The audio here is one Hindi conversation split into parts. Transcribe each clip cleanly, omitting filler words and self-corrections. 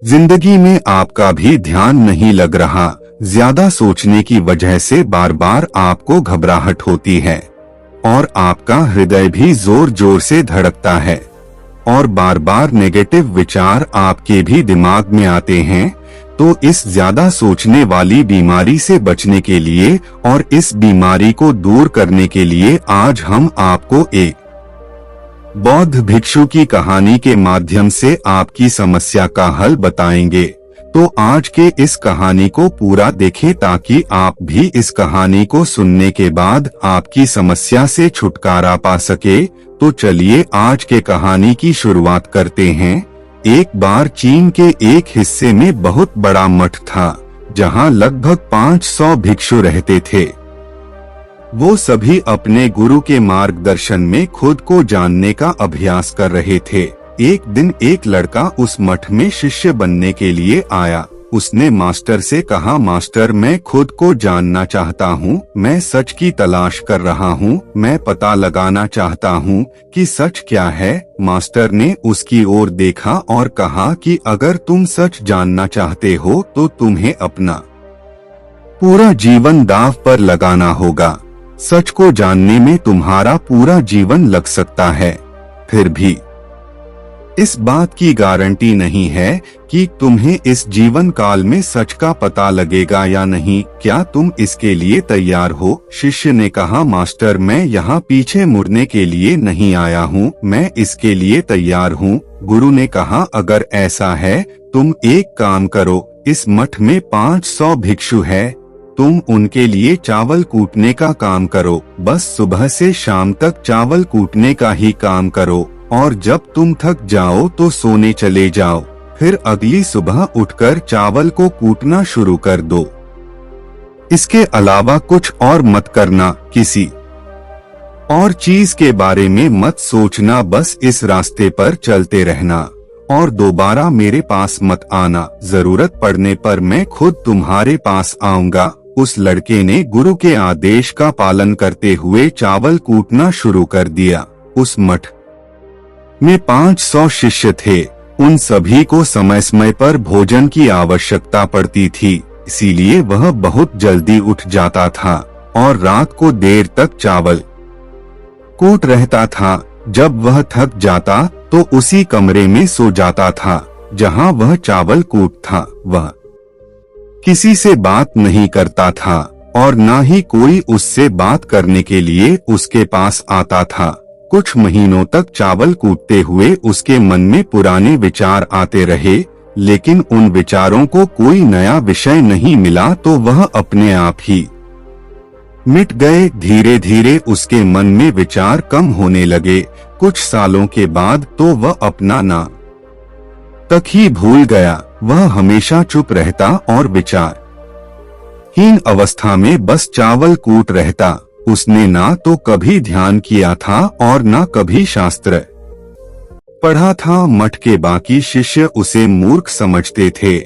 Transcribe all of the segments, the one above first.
जिंदगी में आपका भी ध्यान नहीं लग रहा, ज्यादा सोचने की वजह से बार बार आपको घबराहट होती है और आपका हृदय भी जोर जोर से धड़कता है और बार बार नेगेटिव विचार आपके भी दिमाग में आते हैं। तो इस ज्यादा सोचने वाली बीमारी से बचने के लिए और इस बीमारी को दूर करने के लिए आज हम आपको एक बौद्ध भिक्षु की कहानी के माध्यम से आपकी समस्या का हल बताएंगे। तो आज के इस कहानी को पूरा देखें ताकि आप भी इस कहानी को सुनने के बाद आपकी समस्या से छुटकारा पा सके। तो चलिए आज के कहानी की शुरुआत करते हैं। एक बार चीन के एक हिस्से में बहुत बड़ा मठ था, जहां लगभग 500 भिक्षु रहते थे। वो सभी अपने गुरु के मार्गदर्शन में खुद को जानने का अभ्यास कर रहे थे। एक दिन एक लड़का उस मठ में शिष्य बनने के लिए आया। उसने मास्टर से कहा, मास्टर मैं खुद को जानना चाहता हूँ, मैं सच की तलाश कर रहा हूँ, मैं पता लगाना चाहता हूँ कि सच क्या है। मास्टर ने उसकी ओर देखा और कहा कि अगर तुम सच जानना चाहते हो तो तुम्हें अपना पूरा जीवन दांव पर लगाना होगा। सच को जानने में तुम्हारा पूरा जीवन लग सकता है, फिर भी इस बात की गारंटी नहीं है कि तुम्हें इस जीवन काल में सच का पता लगेगा या नहीं। क्या तुम इसके लिए तैयार हो? शिष्य ने कहा, मास्टर मैं यहाँ पीछे मुड़ने के लिए नहीं आया हूँ, मैं इसके लिए तैयार हूँ। गुरु ने कहा, अगर ऐसा है तुम एक काम करो, इस मठ में 500 भिक्षु है, तुम उनके लिए चावल कूटने का काम करो। बस सुबह से शाम तक चावल कूटने का ही काम करो और जब तुम थक जाओ तो सोने चले जाओ। फिर अगली सुबह उठकर चावल को कूटना शुरू कर दो। इसके अलावा कुछ और मत करना, किसी और चीज के बारे में मत सोचना। बस इस रास्ते पर चलते रहना और दोबारा मेरे पास मत आना। जरूरत पड़ने पर मैं खुद तुम्हारे पास आऊंगा। उस लड़के ने गुरु के आदेश का पालन करते हुए चावल कूटना शुरू कर दिया। उस मठ में 500 शिष्य थे। उन सभी को समय समय पर भोजन की आवश्यकता पड़ती थी, इसीलिए वह बहुत जल्दी उठ जाता था और रात को देर तक चावल कूट रहता था। जब वह थक जाता तो उसी कमरे में सो जाता था जहां वह चावल कूटता। वह किसी से बात नहीं करता था और न ही कोई उससे बात करने के लिए उसके पास आता था। कुछ महीनों तक चावल कूटते हुए उसके मन में पुराने विचार आते रहे, लेकिन उन विचारों को कोई नया विषय नहीं मिला तो वह अपने आप ही मिट गए। धीरे धीरे उसके मन में विचार कम होने लगे। कुछ सालों के बाद तो वह अपना नाम तक ही भूल गया। वह हमेशा चुप रहता और विचार हीन अवस्था में बस चावल कूट रहता। उसने ना तो कभी ध्यान किया था और ना कभी शास्त्र पढ़ा था। मठ के बाकी शिष्य उसे मूर्ख समझते थे।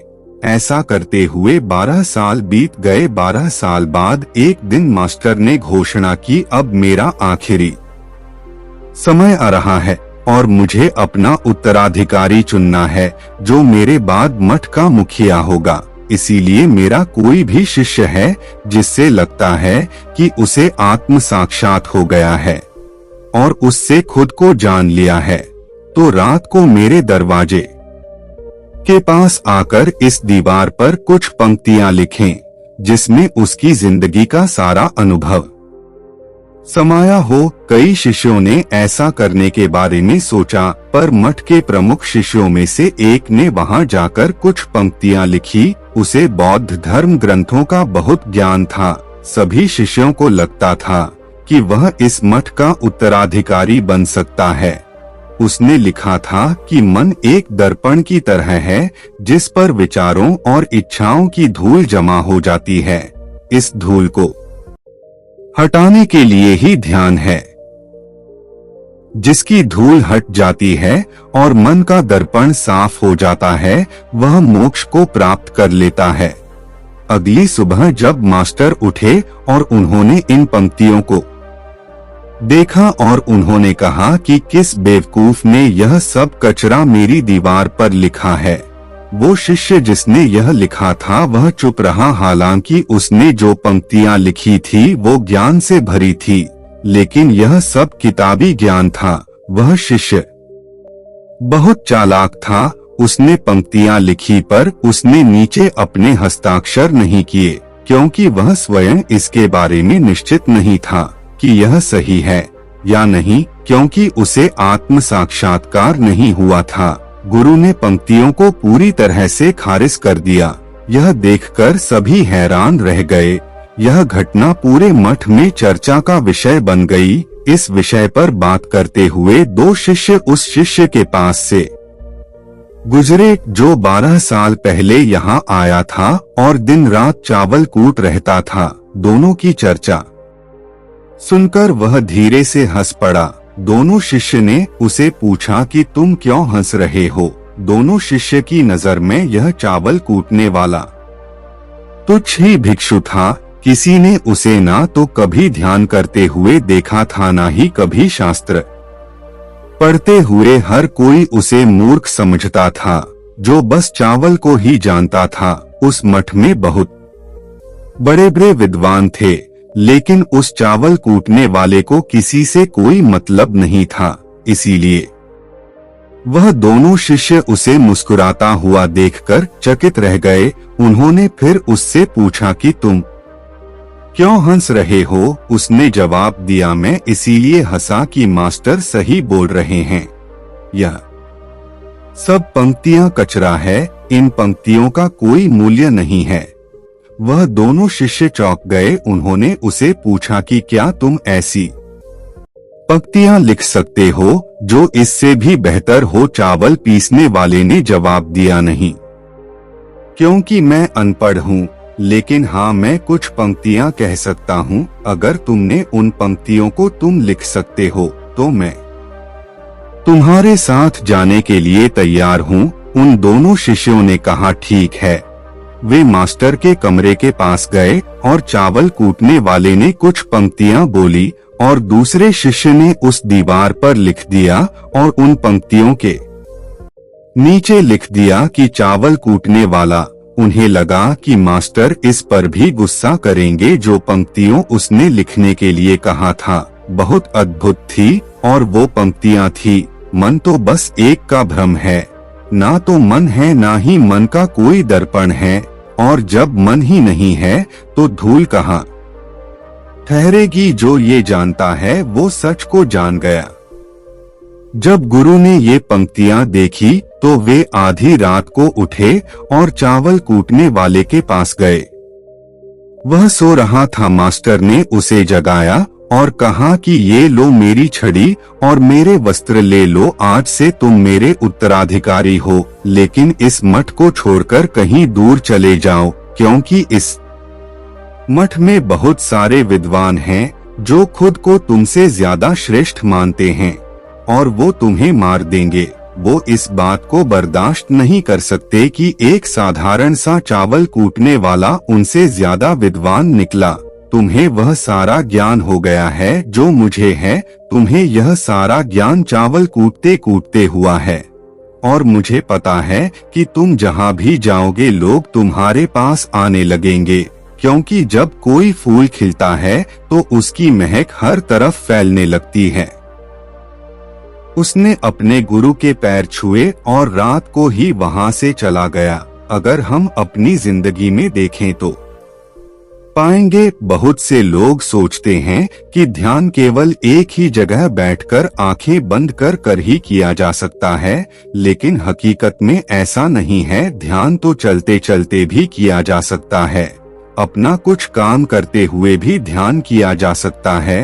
ऐसा करते हुए 12 साल बीत गए। 12 साल बाद एक दिन मास्टर ने घोषणा की, अब मेरा आखिरी समय आ रहा है और मुझे अपना उत्तराधिकारी चुनना है जो मेरे बाद मठ का मुखिया होगा। इसीलिए मेरा कोई भी शिष्य है जिससे लगता है कि उसे आत्म साक्षात हो गया है और उससे खुद को जान लिया है, तो रात को मेरे दरवाजे के पास आकर इस दीवार पर कुछ पंक्तियां लिखें जिसमें उसकी जिंदगी का सारा अनुभव समाया हो। कई शिष्यों ने ऐसा करने के बारे में सोचा, पर मठ के प्रमुख शिष्यों में से एक ने वहां जाकर कुछ पंक्तियां लिखी। उसे बौद्ध धर्म ग्रंथों का बहुत ज्ञान था। सभी शिष्यों को लगता था कि वह इस मठ का उत्तराधिकारी बन सकता है। उसने लिखा था कि मन एक दर्पण की तरह है जिस पर विचारों और इच्छाओं की धूल जमा हो जाती है। इस धूल को हटाने के लिए ही ध्यान है। जिसकी धूल हट जाती है और मन का दर्पण साफ हो जाता है, वह मोक्ष को प्राप्त कर लेता है। अगली सुबह जब मास्टर उठे और उन्होंने इन पंक्तियों को देखा और उन्होंने कहा कि किस बेवकूफ ने यह सब कचरा मेरी दीवार पर लिखा है। वो शिष्य जिसने यह लिखा था वह चुप रहा, हालांकि उसने जो पंक्तियां लिखी थी वो ज्ञान से भरी थी, लेकिन यह सब किताबी ज्ञान था। वह शिष्य बहुत चालाक था। उसने पंक्तियां लिखी पर उसने नीचे अपने हस्ताक्षर नहीं किए, क्योंकि वह स्वयं इसके बारे में निश्चित नहीं था कि यह सही है या नहीं, क्योंकि उसे आत्म साक्षात्कार नहीं हुआ था। गुरु ने पंक्तियों को पूरी तरह से खारिज कर दिया। यह देखकर सभी हैरान रह गए। यह घटना पूरे मठ में चर्चा का विषय बन गई। इस विषय पर बात करते हुए दो शिष्य उस शिष्य के पास से गुजरे जो 12 साल पहले यहाँ आया था और दिन रात चावल कूट रहता था। दोनों की चर्चा सुनकर वह धीरे से हंस पड़ा। दोनों शिष्य ने उसे पूछा कि तुम क्यों हंस रहे हो? दोनों शिष्य की नजर में यह चावल कूटने वाला तुच्छ ही भिक्षु था। किसी ने उसे ना तो कभी ध्यान करते हुए देखा था, ना ही कभी शास्त्र पढ़ते हुए। हर कोई उसे मूर्ख समझता था जो बस चावल को ही जानता था। उस मठ में बहुत बड़े बड़े विद्वान थे, लेकिन उस चावल कूटने वाले को किसी से कोई मतलब नहीं था। इसीलिए वह दोनों शिष्य उसे मुस्कुराता हुआ देखकर चकित रह गए। उन्होंने फिर उससे पूछा कि तुम क्यों हंस रहे हो? उसने जवाब दिया, मैं इसीलिए हंसा कि मास्टर सही बोल रहे हैं। यह सब पंक्तियां कचरा है, इन पंक्तियों का कोई मूल्य नहीं है। वह दोनों शिष्य चौंक गए। उन्होंने उसे पूछा कि क्या तुम ऐसी पंक्तियां लिख सकते हो जो इससे भी बेहतर हो? चावल पीसने वाले ने जवाब दिया, नहीं, क्योंकि मैं अनपढ़ हूँ, लेकिन हाँ, मैं कुछ पंक्तियां कह सकता हूँ। अगर तुमने उन पंक्तियों को तुम लिख सकते हो तो मैं तुम्हारे साथ जाने के लिए तैयार हूँ। उन दोनों शिष्यों ने कहा, ठीक है। वे मास्टर के कमरे के पास गए और चावल कूटने वाले ने कुछ पंक्तियां बोली और दूसरे शिष्य ने उस दीवार पर लिख दिया और उन पंक्तियों के नीचे लिख दिया कि चावल कूटने वाला। उन्हें लगा कि मास्टर इस पर भी गुस्सा करेंगे। जो पंक्तियों उसने लिखने के लिए कहा था बहुत अद्भुत थी, और वो पंक्तियां थी, मन तो बस एक का भ्रम है, ना तो मन है ना ही मन का कोई दर्पण है, और जब मन ही नहीं है तो धूल कहाँ ठहरेगी। जो ये जानता है वो सच को जान गया। जब गुरु ने ये पंक्तियां देखी तो वे आधी रात को उठे और चावल कूटने वाले के पास गए। वह सो रहा था। मास्टर ने उसे जगाया और कहा कि ये लो मेरी छड़ी और मेरे वस्त्र ले लो, आज से तुम मेरे उत्तराधिकारी हो, लेकिन इस मठ को छोड़कर कहीं दूर चले जाओ, क्योंकि इस मठ में बहुत सारे विद्वान हैं जो खुद को तुमसे ज्यादा श्रेष्ठ मानते हैं और वो तुम्हें मार देंगे। वो इस बात को बर्दाश्त नहीं कर सकते कि एक साधारण सा चावल कूटने वाला उनसे ज्यादा विद्वान निकला। तुम्हें वह सारा ज्ञान हो गया है जो मुझे है। तुम्हें यह सारा ज्ञान चावल कूटते कूटते हुआ है, और मुझे पता है कि तुम जहाँ भी जाओगे लोग तुम्हारे पास आने लगेंगे, क्योंकि जब कोई फूल खिलता है तो उसकी महक हर तरफ फैलने लगती है। उसने अपने गुरु के पैर छुए और रात को ही वहां से चला गया। अगर हम अपनी जिंदगी में देखें तो पाएंगे बहुत से लोग सोचते हैं कि ध्यान केवल एक ही जगह बैठकर आंखें बंद कर ही किया जा सकता है, लेकिन हकीकत में ऐसा नहीं है। ध्यान तो चलते चलते भी किया जा सकता है, अपना कुछ काम करते हुए भी ध्यान किया जा सकता है।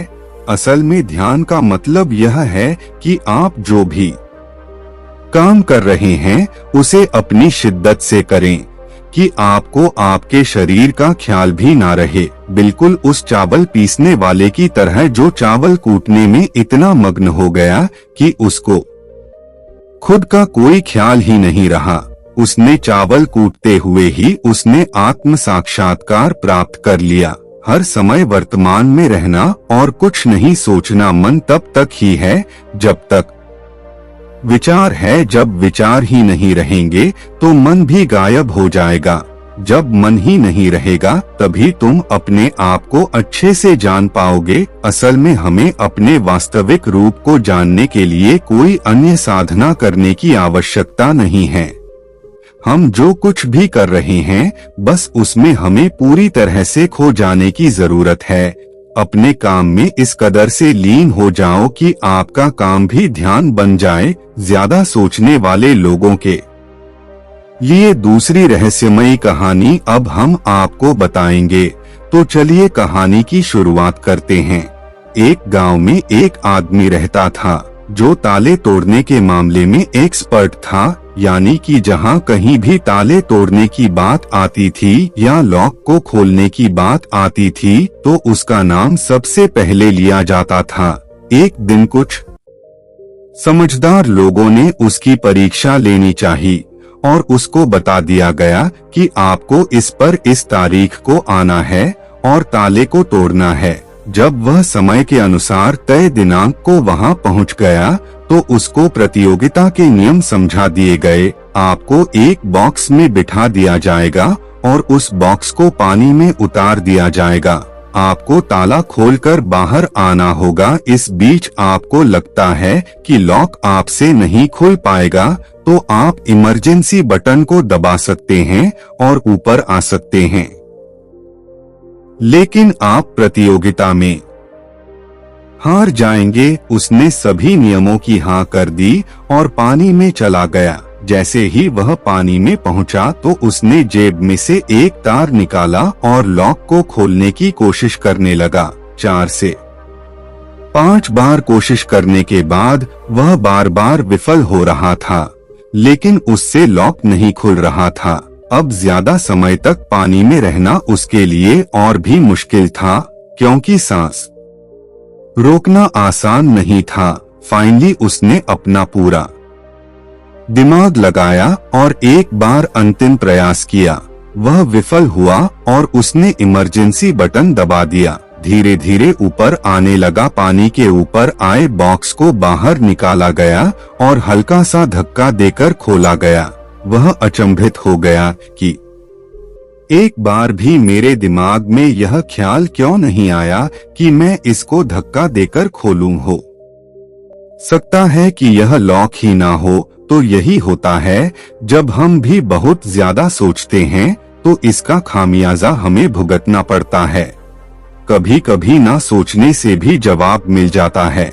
असल में ध्यान का मतलब यह है कि आप जो भी काम कर रहे हैं उसे अपनी शिद्दत से करें कि आपको आपके शरीर का ख्याल भी ना रहे, बिल्कुल उस चावल पीसने वाले की तरह जो चावल कूटने में इतना मग्न हो गया कि उसको खुद का कोई ख्याल ही नहीं रहा। उसने चावल कूटते हुए ही उसने आत्म साक्षात्कार प्राप्त कर लिया। हर समय वर्तमान में रहना और कुछ नहीं सोचना मन तब तक ही है जब तक विचार है, जब विचार ही नहीं रहेंगे तो मन भी गायब हो जाएगा। जब मन ही नहीं रहेगा तभी तुम अपने आप को अच्छे से जान पाओगे। असल में हमें अपने वास्तविक रूप को जानने के लिए कोई अन्य साधना करने की आवश्यकता नहीं है। हम जो कुछ भी कर रहे हैं बस उसमें हमें पूरी तरह से खो जाने की जरूरत है। अपने काम में इस कदर से लीन हो जाओ कि आपका काम भी ध्यान बन जाए। ज्यादा सोचने वाले लोगों के लिए दूसरी रहस्यमयी कहानी अब हम आपको बताएंगे। तो चलिए कहानी की शुरुआत करते हैं। एक गांव में एक आदमी रहता था जो ताले तोड़ने के मामले में एक्सपर्ट था, यानी कि जहां कहीं भी ताले तोड़ने की बात आती थी या लॉक को खोलने की बात आती थी तो उसका नाम सबसे पहले लिया जाता था। एक दिन कुछ समझदार लोगों ने उसकी परीक्षा लेनी चाहिए और उसको बता दिया गया कि आपको इस पर इस तारीख को आना है और ताले को तोड़ना है। जब वह समय के अनुसार तय दिनांक को वहां पहुंच गया तो उसको प्रतियोगिता के नियम समझा दिए गए। आपको एक बॉक्स में बिठा दिया जाएगा और उस बॉक्स को पानी में उतार दिया जाएगा। आपको ताला खोलकर बाहर आना होगा। इस बीच आपको लगता है कि लॉक आपसे नहीं खुल पाएगा तो आप इमरजेंसी बटन को दबा सकते हैं और ऊपर आ सकते हैं। लेकिन आप प्रतियोगिता में हार जाएंगे। उसने सभी नियमों की हाँ कर दी और पानी में चला गया। जैसे ही वह पानी में पहुंचा तो उसने जेब में से एक तार निकाला और लॉक को खोलने की कोशिश करने लगा। 4 से 5 बार कोशिश करने के बाद वह बार बार विफल हो रहा था, लेकिन उससे लॉक नहीं खुल रहा था। अब ज्यादा समय तक पानी में रहना उसके लिए और भी मुश्किल था, क्योंकि सांस रोकना आसान नहीं था। फाइनली उसने अपना पूरा दिमाग लगाया और एक बार अंतिम प्रयास किया। वह विफल हुआ और उसने इमरजेंसी बटन दबा दिया। धीरे धीरे ऊपर आने लगा। पानी के ऊपर आए बॉक्स को बाहर निकाला गया और हल्का सा धक्का देकर खोला गया। वह अचंभित हो गया कि एक बार भी मेरे दिमाग में यह ख्याल क्यों नहीं आया कि मैं इसको धक्का देकर खोलूं। हो सकता है कि यह लॉक ही ना हो। तो यही होता है, जब हम भी बहुत ज्यादा सोचते हैं तो इसका खामियाजा हमें भुगतना पड़ता है। कभी कभी ना सोचने से भी जवाब मिल जाता है।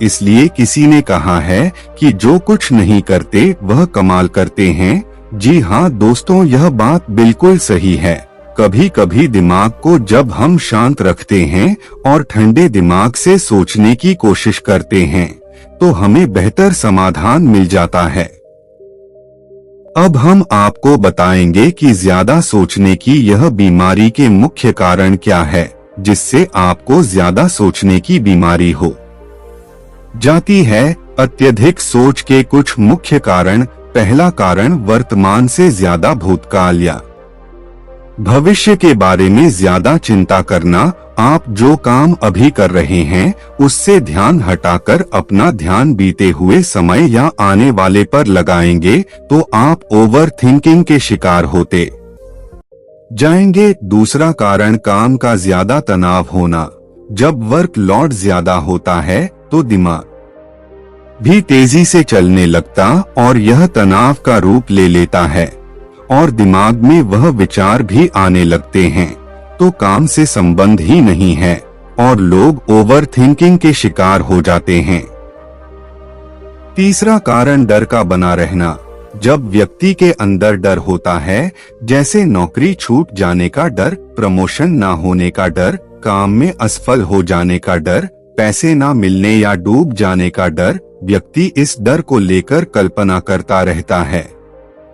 इसलिए किसी ने कहा है कि जो कुछ नहीं करते वह कमाल करते हैं। जी हाँ दोस्तों, यह बात बिल्कुल सही है। कभी कभी दिमाग को जब हम शांत रखते हैं और ठंडे दिमाग से सोचने की कोशिश करते हैं तो हमें बेहतर समाधान मिल जाता है। अब हम आपको बताएंगे कि ज्यादा सोचने की यह बीमारी के मुख्य कारण क्या है, जिससे आपको ज्यादा सोचने की बीमारी हो जाती है। अत्यधिक सोच के कुछ मुख्य कारण। पहला कारण, वर्तमान से ज्यादा भूतकाल या भविष्य के बारे में ज्यादा चिंता करना। आप जो काम अभी कर रहे हैं उससे ध्यान हटाकर अपना ध्यान बीते हुए समय या आने वाले पर लगाएंगे तो आप ओवर थिंकिंग के शिकार होते जाएंगे। दूसरा कारण, काम का ज्यादा तनाव होना। जब वर्क लोड ज्यादा होता है तो दिमाग भी तेजी से चलने लगता और यह तनाव का रूप ले लेता है और दिमाग में वह विचार भी आने लगते हैं तो काम से संबंध ही नहीं है और लोग ओवर थिंकिंग के शिकार हो जाते हैं। तीसरा कारण, डर का बना रहना। जब व्यक्ति के अंदर डर होता है, जैसे नौकरी छूट जाने का डर, प्रमोशन ना होने का डर, काम में असफल हो जाने का डर, पैसे ना मिलने या डूब जाने का डर, व्यक्ति इस डर को लेकर कल्पना करता रहता है,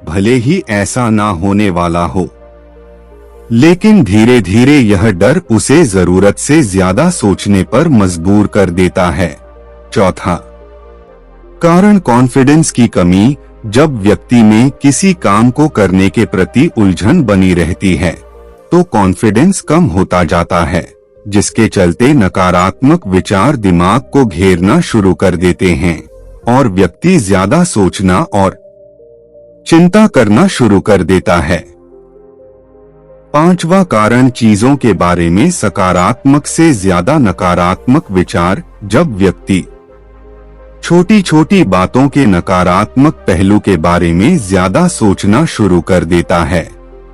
भले ही ऐसा ना होने वाला हो। लेकिन धीरे धीरे यह डर उसे जरूरत से ज्यादा सोचने पर मजबूर कर देता है। चौथा कारण, कॉन्फिडेंस की कमी। जब व्यक्ति में किसी काम को करने के प्रति उलझन बनी रहती है तो कॉन्फिडेंस कम होता जाता है, जिसके चलते नकारात्मक विचार दिमाग को घेरना शुरू कर देते हैं। और व्यक्ति ज्यादा सोचना और चिंता करना शुरू कर देता है। पांचवा कारण, चीजों के बारे में सकारात्मक से ज्यादा नकारात्मक विचार। जब व्यक्ति छोटी छोटी बातों के नकारात्मक पहलू के बारे में ज्यादा सोचना शुरू कर देता है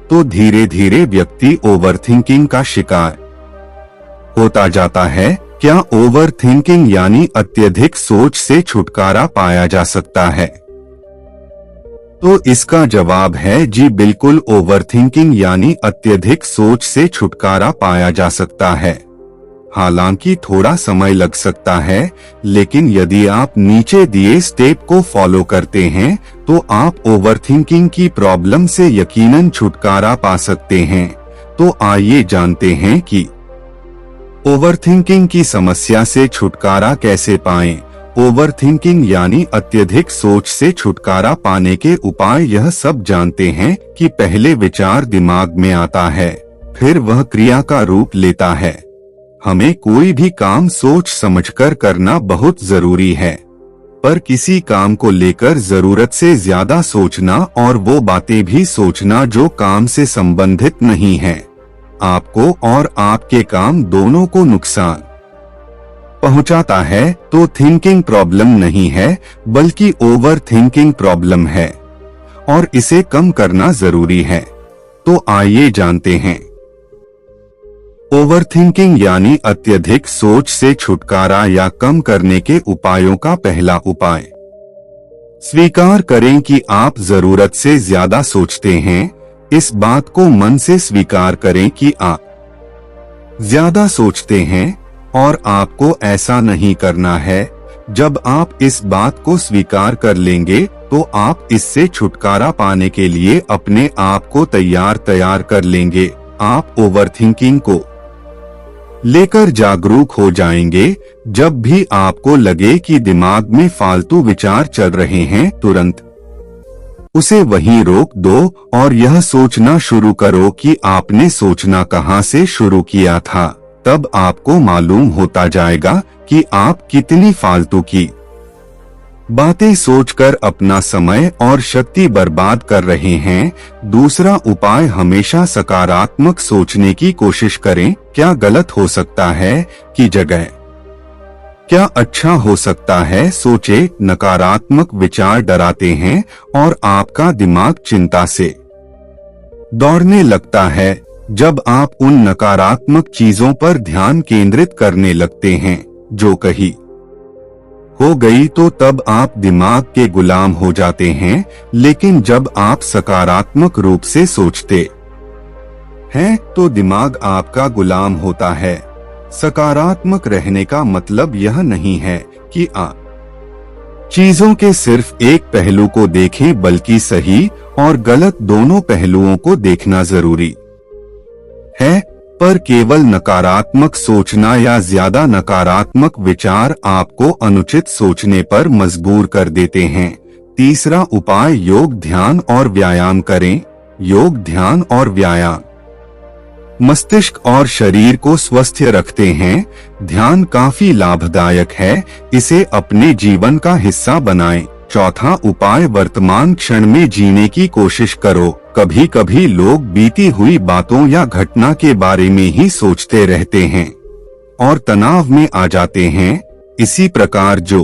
तो धीरे धीरे व्यक्ति ओवरथिंकिंग का शिकार होता जाता है। क्या ओवरथिंकिंग यानी अत्यधिक सोच से छुटकारा पाया जा सकता है? तो इसका जवाब है जी बिल्कुल, ओवरथिंकिंग यानी अत्यधिक सोच से छुटकारा पाया जा सकता है। हालांकि थोड़ा समय लग सकता है, लेकिन यदि आप नीचे दिए स्टेप को फॉलो करते हैं तो आप ओवरथिंकिंग की प्रॉब्लम से यकीनन छुटकारा पा सकते हैं। तो आइए जानते हैं कि ओवरथिंकिंग की समस्या से छुटकारा कैसे पाएं। ओवरथिंकिंग यानी अत्यधिक सोच से छुटकारा पाने के उपाय यह सब जानते हैं कि पहले विचार दिमाग में आता है, फिर वह क्रिया का रूप लेता है। हमें कोई भी काम सोच समझकर करना बहुत जरूरी है, पर किसी काम को लेकर जरूरत से ज्यादा सोचना और वो बातें भी सोचना जो काम से संबंधित नहीं है, आपको और आपके काम दोनों को नुकसान पहुंचाता है। तो थिंकिंग प्रॉब्लम नहीं है, बल्कि ओवर थिंकिंग प्रॉब्लम है और इसे कम करना जरूरी है। तो आइए जानते हैं ओवरथिंकिंग यानी अत्यधिक सोच से छुटकारा या कम करने के उपायों का पहला उपाय। स्वीकार करें कि आप जरूरत से ज्यादा सोचते हैं। इस बात को मन से स्वीकार करें कि आप ज्यादा सोचते हैं और आपको ऐसा नहीं करना है। जब आप इस बात को स्वीकार कर लेंगे तो आप इससे छुटकारा पाने के लिए अपने आप को तैयार कर लेंगे। आप ओवरथिंकिंग को लेकर जागरूक हो जाएंगे। जब भी आपको लगे कि दिमाग में फालतू विचार चल रहे हैं, तुरंत उसे वहीं रोक दो और यह सोचना शुरू करो कि आपने सोचना कहां से शुरू किया था। तब आपको मालूम होता जाएगा कि आप कितनी फालतू की बातें सोचकर अपना समय और शक्ति बर्बाद कर रहे हैं। दूसरा उपाय, हमेशा सकारात्मक सोचने की कोशिश करें। क्या गलत हो सकता है की जगह क्या अच्छा हो सकता है सोचे। नकारात्मक विचार डराते हैं और आपका दिमाग चिंता से दौड़ने लगता है। जब आप उन नकारात्मक चीजों पर ध्यान केंद्रित करने लगते हैं जो कही हो गई, तो तब आप दिमाग के गुलाम हो जाते हैं। लेकिन जब आप सकारात्मक रूप से सोचते हैं तो दिमाग आपका गुलाम होता है। सकारात्मक रहने का मतलब यह नहीं है कि आप चीजों के सिर्फ एक पहलू को देखें, बल्कि सही और गलत दोनों पहलुओं को देखना जरूरी है। पर केवल नकारात्मक सोचना या ज्यादा नकारात्मक विचार आपको अनुचित सोचने पर मजबूर कर देते हैं। तीसरा उपाय, योग, ध्यान और व्यायाम करें। योग, ध्यान और व्यायाम मस्तिष्क और शरीर को स्वस्थ रखते हैं। ध्यान काफी लाभदायक है, इसे अपने जीवन का हिस्सा बनाएं। चौथा उपाय, वर्तमान क्षण में जीने की कोशिश करो। कभी कभी लोग बीती हुई बातों या घटना के बारे में ही सोचते रहते हैं और तनाव में आ जाते हैं। इसी प्रकार जो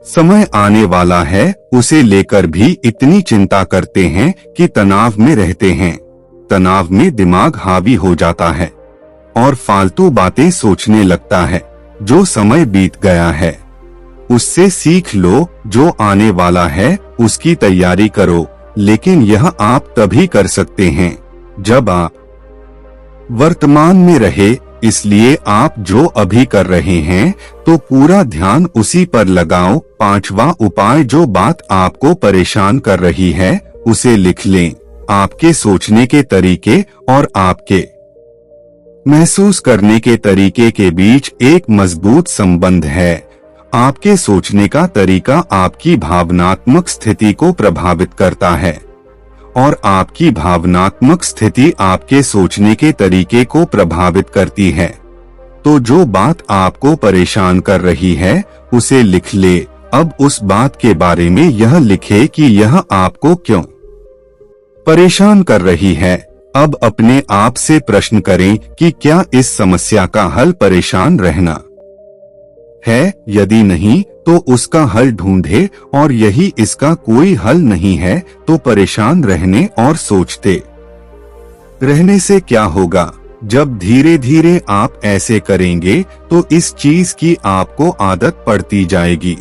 समय आने वाला है उसे लेकर भी इतनी चिंता करते हैं कि तनाव में रहते हैं। तनाव में दिमाग हावी हो जाता है और फालतू बातें सोचने लगता है। जो समय बीत गया है उससे सीख लो, जो आने वाला है उसकी तैयारी करो। लेकिन यह आप तभी कर सकते हैं जब आप वर्तमान में रहे। इसलिए आप जो अभी कर रहे हैं तो पूरा ध्यान उसी पर लगाओ। पांचवा उपाय, जो बात आपको परेशान कर रही है उसे लिख लें। आपके सोचने के तरीके और आपके महसूस करने के तरीके के बीच एक मजबूत संबंध है। आपके सोचने का तरीका आपकी भावनात्मक स्थिति को प्रभावित करता है और आपकी भावनात्मक स्थिति आपके सोचने के तरीके को प्रभावित करती है। तो जो बात आपको परेशान कर रही है उसे लिख ले। अब उस बात के बारे में यह लिखे कि यह आपको क्यों परेशान कर रही है। अब अपने आप से प्रश्न करें कि क्या इस समस्या का हल परेशान रहना है। यदि नहीं तो उसका हल ढूंढे, और यही इसका कोई हल नहीं है तो परेशान रहने और सोचते रहने से क्या होगा। जब धीरे धीरे आप ऐसे करेंगे तो इस चीज की आपको आदत पड़ती जाएगी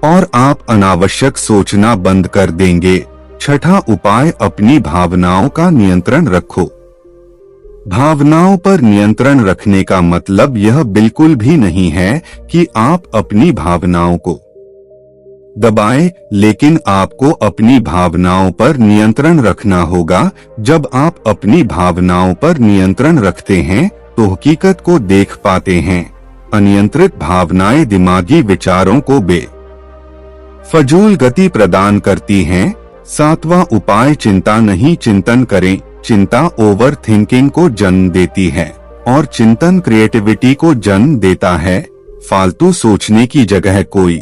और आप अनावश्यक सोचना बंद कर देंगे। छठा उपाय, अपनी भावनाओं का नियंत्रण रखो। भावनाओं पर नियंत्रण रखने का मतलब यह बिल्कुल भी नहीं है कि आप अपनी भावनाओं को दबाएं, लेकिन आपको अपनी भावनाओं पर नियंत्रण रखना होगा। जब आप अपनी भावनाओं पर नियंत्रण रखते हैं तो हकीकत को देख पाते हैं। अनियंत्रित भावनाएं दिमागी विचारों को बेफजूल गति प्रदान करती हैं। सातवां उपाय, चिंता नहीं चिंतन करें। चिंता ओवर थिंकिंग को जन्म देती है और चिंतन क्रिएटिविटी को जन्म देता है। फालतू सोचने की जगह कोई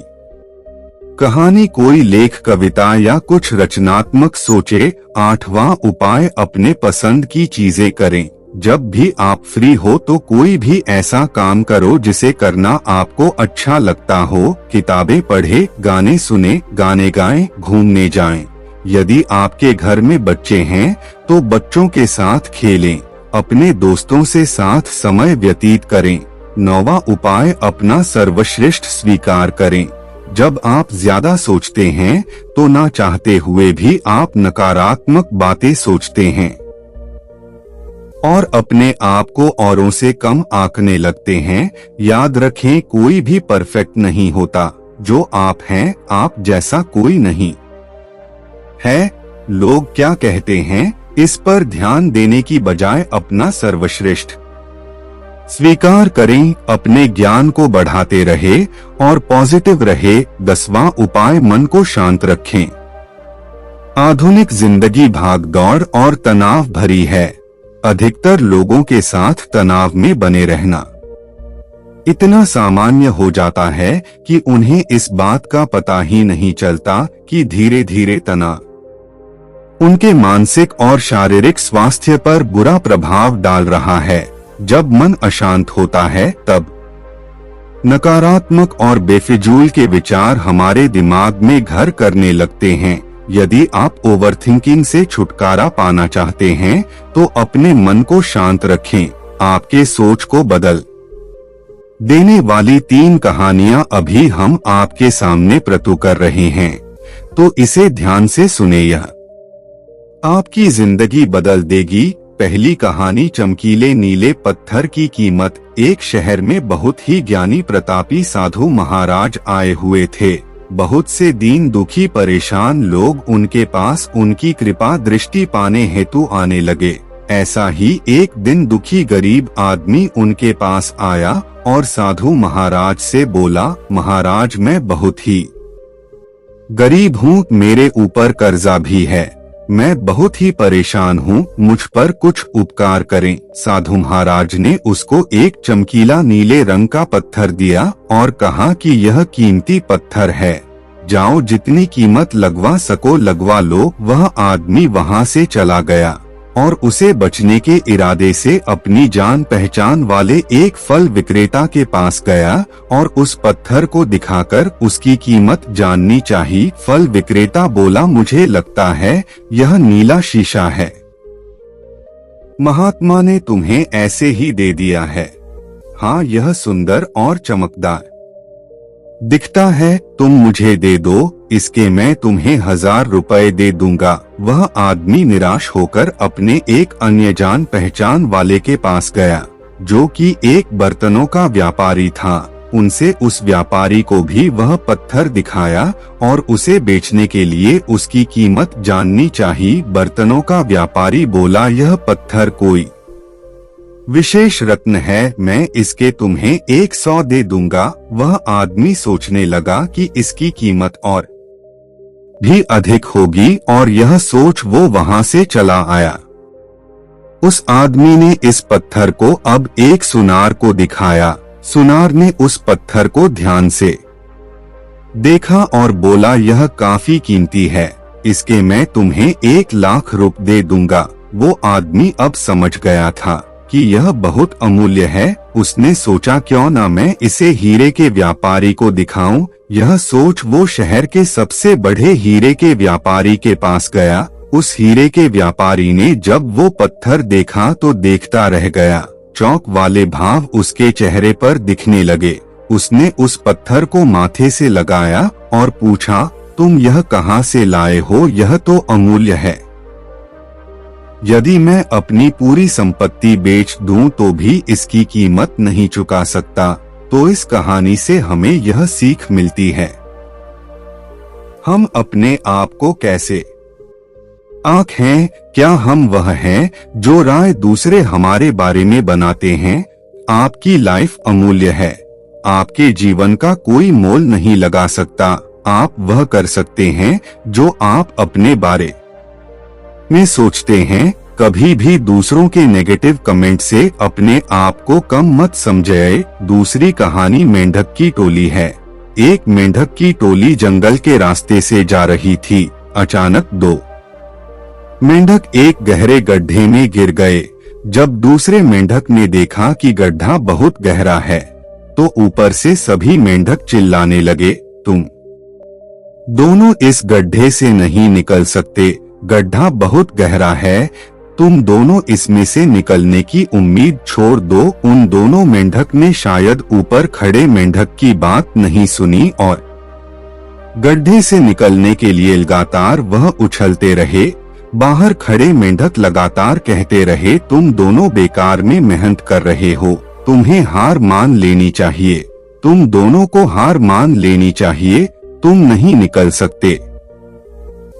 कहानी, कोई लेख, कविता या कुछ रचनात्मक सोचे। आठवां उपाय, अपने पसंद की चीजें करें। जब भी आप फ्री हो तो कोई भी ऐसा काम करो जिसे करना आपको अच्छा लगता हो। किताबें पढ़े, गाने सुने, गाने गाएं, घूमने जाएं। यदि आपके घर में बच्चे हैं तो बच्चों के साथ खेलें, अपने दोस्तों से साथ समय व्यतीत करें। नौवां उपाय, अपना सर्वश्रेष्ठ स्वीकार करें। जब आप ज्यादा सोचते हैं तो ना चाहते हुए भी आप नकारात्मक बातें सोचते हैं और अपने आप को औरों से कम आंकने लगते हैं। याद रखें, कोई भी परफेक्ट नहीं होता। जो आप हैं, आप जैसा कोई नहीं है। लोग क्या कहते हैं इस पर ध्यान देने की बजाय अपना सर्वश्रेष्ठ स्वीकार करें। अपने ज्ञान को बढ़ाते रहे और पॉजिटिव रहे। 10वां उपाय, मन को शांत रखें। आधुनिक जिंदगी भागदौड़ और तनाव भरी है। अधिकतर लोगों के साथ तनाव में बने रहना इतना सामान्य हो जाता है कि उन्हें इस बात का पता ही नहीं चलता कि धीरे धीरे तनाव उनके मानसिक और शारीरिक स्वास्थ्य पर बुरा प्रभाव डाल रहा है। जब मन अशांत होता है तब नकारात्मक और बेफिजूल के विचार हमारे दिमाग में घर करने लगते हैं। यदि आप ओवरथिंकिंग से छुटकारा पाना चाहते हैं तो अपने मन को शांत रखें। आपके सोच को बदल देने वाली 3 कहानियां अभी हम आपके सामने प्रस्तुत कर रहे हैं, तो इसे ध्यान से सुने, यह आपकी जिंदगी बदल देगी। पहली कहानी, चमकीले नीले पत्थर की कीमत। एक शहर में बहुत ही ज्ञानी प्रतापी साधु महाराज आए हुए थे। बहुत से दीन दुखी परेशान लोग उनके पास उनकी कृपा दृष्टि पाने हेतु आने लगे। ऐसा ही एक दिन दुखी गरीब आदमी उनके पास आया और साधु महाराज से बोला, महाराज मैं बहुत ही गरीब हूँ, मेरे ऊपर कर्जा भी है, मैं बहुत ही परेशान हूँ, मुझ पर कुछ उपकार करें। साधु महाराज ने उसको एक चमकीला नीले रंग का पत्थर दिया और कहा कि यह कीमती पत्थर है, जाओ जितनी कीमत लगवा सको लगवा लो। वह आदमी वहाँ से चला गया और उसे बचने के इरादे से अपनी जान पहचान वाले एक फल विक्रेता के पास गया और उस पत्थर को दिखाकर उसकी कीमत जाननी चाहिए। फल विक्रेता बोला, मुझे लगता है यह नीला शीशा है, महात्मा ने तुम्हें ऐसे ही दे दिया है। हाँ, यह सुंदर और चमकदार दिखता है, तुम मुझे दे दो, इसके मैं तुम्हें 1000 रुपए दे दूंगा। वह आदमी निराश होकर अपने एक अन्य जान पहचान वाले के पास गया जो कि एक बर्तनों का व्यापारी था। उनसे उस व्यापारी को भी वह पत्थर दिखाया और उसे बेचने के लिए उसकी कीमत जाननी चाहिए। बर्तनों का व्यापारी बोला, यह पत्थर कोई विशेष रत्न है, मैं इसके तुम्हें 100 दे दूंगा। वह आदमी सोचने लगा कि इसकी कीमत और भी अधिक होगी और यह सोच वो वहां से चला आया। उस आदमी ने इस पत्थर को अब एक सुनार को दिखाया। सुनार ने उस पत्थर को ध्यान से देखा और बोला, यह काफी कीमती है, इसके मैं तुम्हें 1,00,000 रुपए दे दूंगा। वो आदमी अब समझ गया था कि यह बहुत अमूल्य है। उसने सोचा, क्यों ना मैं इसे हीरे के व्यापारी को दिखाऊं। यह सोच वो शहर के सबसे बड़े हीरे के व्यापारी के पास गया। उस हीरे के व्यापारी ने जब वो पत्थर देखा तो देखता रह गया। चौंक वाले भाव उसके चेहरे पर दिखने लगे। उसने उस पत्थर को माथे से लगाया और पूछा, तुम यह कहाँ से लाए हो? यह तो अमूल्य है। यदि मैं अपनी पूरी संपत्ति बेच दूं तो भी इसकी कीमत नहीं चुका सकता। तो इस कहानी से हमें यह सीख मिलती है, हम अपने आप को कैसे आंख हैं, क्या हम वह हैं जो राय दूसरे हमारे बारे में बनाते हैं? आपकी लाइफ अमूल्य है। आपके जीवन का कोई मोल नहीं लगा सकता। आप वह कर सकते हैं जो आप अपने बारे में सोचते हैं। कभी भी दूसरों के नेगेटिव कमेंट से अपने आप को कम मत समझिए। दूसरी कहानी मेंढक की टोली है। एक मेंढक की टोली जंगल के रास्ते से जा रही थी। अचानक दो मेंढक एक गहरे गड्ढे में गिर गए। जब दूसरे मेंढक ने देखा कि गड्ढा बहुत गहरा है तो ऊपर से सभी मेंढक चिल्लाने लगे, तुम दोनों इस गड्ढे से नहीं निकल सकते, गड्ढा बहुत गहरा है, तुम दोनों इसमें से निकलने की उम्मीद छोड़ दो। उन दोनों मेंढक ने शायद ऊपर खड़े मेंढक की बात नहीं सुनी और गड्ढे से निकलने के लिए लगातार वह उछलते रहे। बाहर खड़े मेंढक लगातार कहते रहे, तुम दोनों बेकार में मेहनत कर रहे हो, तुम्हें हार मान लेनी चाहिए, तुम दोनों को हार मान लेनी चाहिए, तुम नहीं निकल सकते।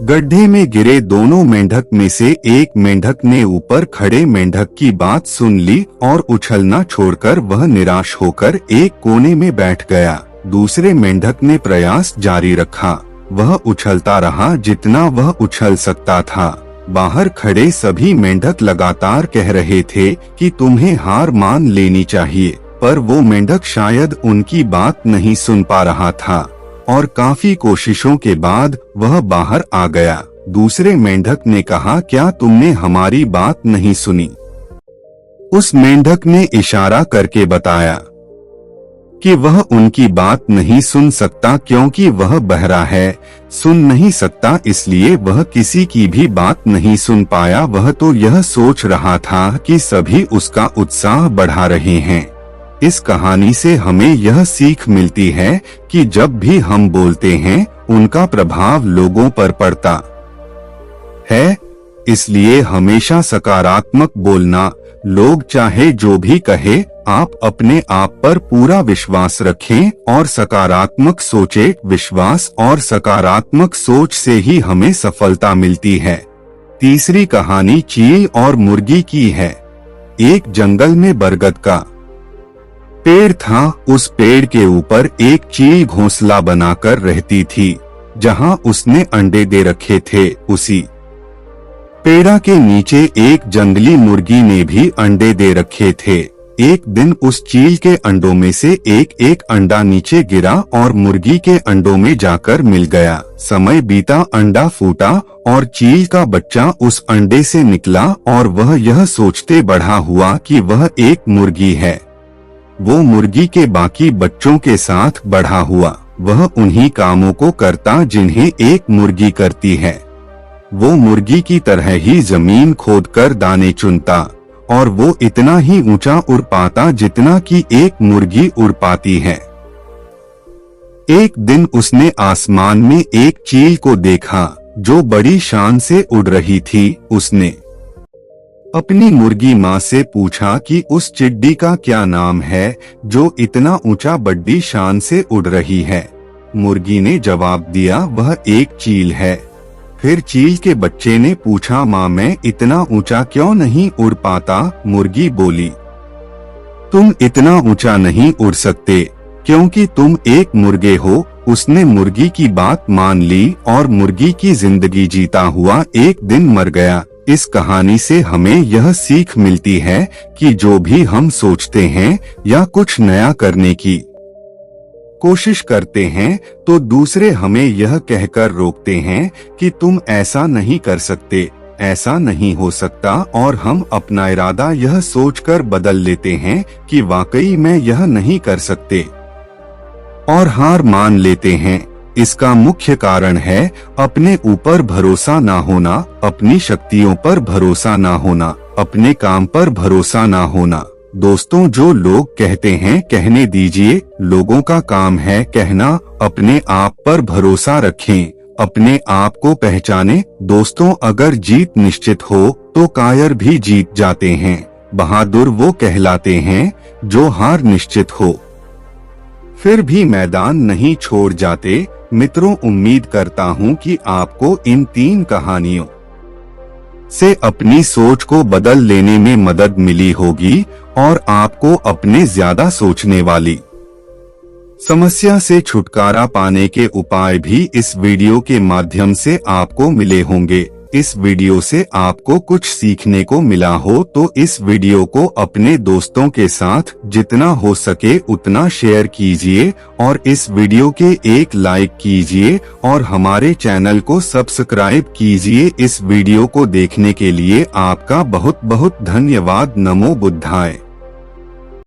गड्ढे में गिरे दोनों मेंढक में से एक मेंढक ने ऊपर खड़े मेंढक की बात सुन ली और उछलना छोड़कर वह निराश होकर एक कोने में बैठ गया। दूसरे मेंढक ने प्रयास जारी रखा। वह उछलता रहा जितना वह उछल सकता था। बाहर खड़े सभी मेंढक लगातार कह रहे थे कि तुम्हें हार मान लेनी चाहिए, पर वो मेंढक शायद उनकी बात नहीं सुन पा रहा था और काफी कोशिशों के बाद वह बाहर आ गया। दूसरे मेंढक ने कहा, क्या तुमने हमारी बात नहीं सुनी? उस मेंढक ने इशारा करके बताया कि वह उनकी बात नहीं सुन सकता क्योंकि वह बहरा है। सुन नहीं सकता इसलिए वह किसी की भी बात नहीं सुन पाया। वह तो यह सोच रहा था कि सभी उसका उत्साह बढ़ा रहे हैं। इस कहानी से हमें यह सीख मिलती है कि जब भी हम बोलते हैं उनका प्रभाव लोगों पर पड़ता है, इसलिए हमेशा सकारात्मक बोलना। लोग चाहे जो भी कहे, आप अपने आप पर पूरा विश्वास रखें और सकारात्मक सोचें। विश्वास और सकारात्मक सोच से ही हमें सफलता मिलती है। तीसरी कहानी चील और मुर्गी की है। एक जंगल में बरगद का पेड़ था। उस पेड़ के ऊपर एक चील घोंसला बनाकर रहती थी। जहां उसने अंडे दे रखे थे, उसी पेड़ा के नीचे एक जंगली मुर्गी ने भी अंडे दे रखे थे। एक दिन उस चील के अंडों में से एक एक अंडा नीचे गिरा और मुर्गी के अंडों में जाकर मिल गया। समय बीता, अंडा फूटा और चील का बच्चा उस अंडे से निकला और वह यह सोचते बड़ा हुआ कि वह एक मुर्गी है। वो मुर्गी के बाकी बच्चों के साथ बड़ा हुआ। वह उन्हीं कामों को करता जिन्हें एक मुर्गी करती है। वो मुर्गी की तरह ही जमीन खोदकर दाने चुनता और वो इतना ही ऊंचा उड़ पाता जितना कि एक मुर्गी उड़ पाती है। एक दिन उसने आसमान में एक चील को देखा जो बड़ी शान से उड़ रही थी। उसने अपनी मुर्गी माँ से पूछा कि उस चिड्डी का क्या नाम है जो इतना ऊंचा बड़ी शान से उड़ रही है। मुर्गी ने जवाब दिया, वह एक चील है। फिर चील के बच्चे ने पूछा, माँ मैं इतना ऊंचा क्यों नहीं उड़ पाता? मुर्गी बोली, तुम इतना ऊंचा नहीं उड़ सकते क्योंकि तुम एक मुर्गे हो। उसने मुर्गी की बात मान ली और मुर्गी की जिंदगी जीता हुआ एक दिन मर गया। इस कहानी से हमें यह सीख मिलती है कि जो भी हम सोचते हैं या कुछ नया करने की कोशिश करते हैं तो दूसरे हमें यह कहकर रोकते हैं कि तुम ऐसा नहीं कर सकते, ऐसा नहीं हो सकता, और हम अपना इरादा यह सोचकर बदल लेते हैं कि वाकई में यह नहीं कर सकते और हार मान लेते हैं। इसका मुख्य कारण है अपने ऊपर भरोसा ना होना, अपनी शक्तियों पर भरोसा ना होना, अपने काम पर भरोसा ना होना। दोस्तों, जो लोग कहते हैं कहने दीजिए, लोगों का काम है कहना। अपने आप पर भरोसा रखें, अपने आप को पहचाने। दोस्तों, अगर जीत निश्चित हो तो कायर भी जीत जाते हैं। बहादुर वो कहलाते हैं जो हार निश्चित हो फिर भी मैदान नहीं छोड़ जाते। मित्रों, उम्मीद करता हूँ कि आपको इन 3 कहानियों से अपनी सोच को बदल लेने में मदद मिली होगी और आपको अपने ज्यादा सोचने वाली समस्या से छुटकारा पाने के उपाय भी इस वीडियो के माध्यम से आपको मिले होंगे। इस वीडियो से आपको कुछ सीखने को मिला हो तो इस वीडियो को अपने दोस्तों के साथ जितना हो सके उतना शेयर कीजिए और इस वीडियो के एक लाइक कीजिए और हमारे चैनल को सब्सक्राइब कीजिए। इस वीडियो को देखने के लिए आपका बहुत बहुत धन्यवाद। नमो बुद्धाय।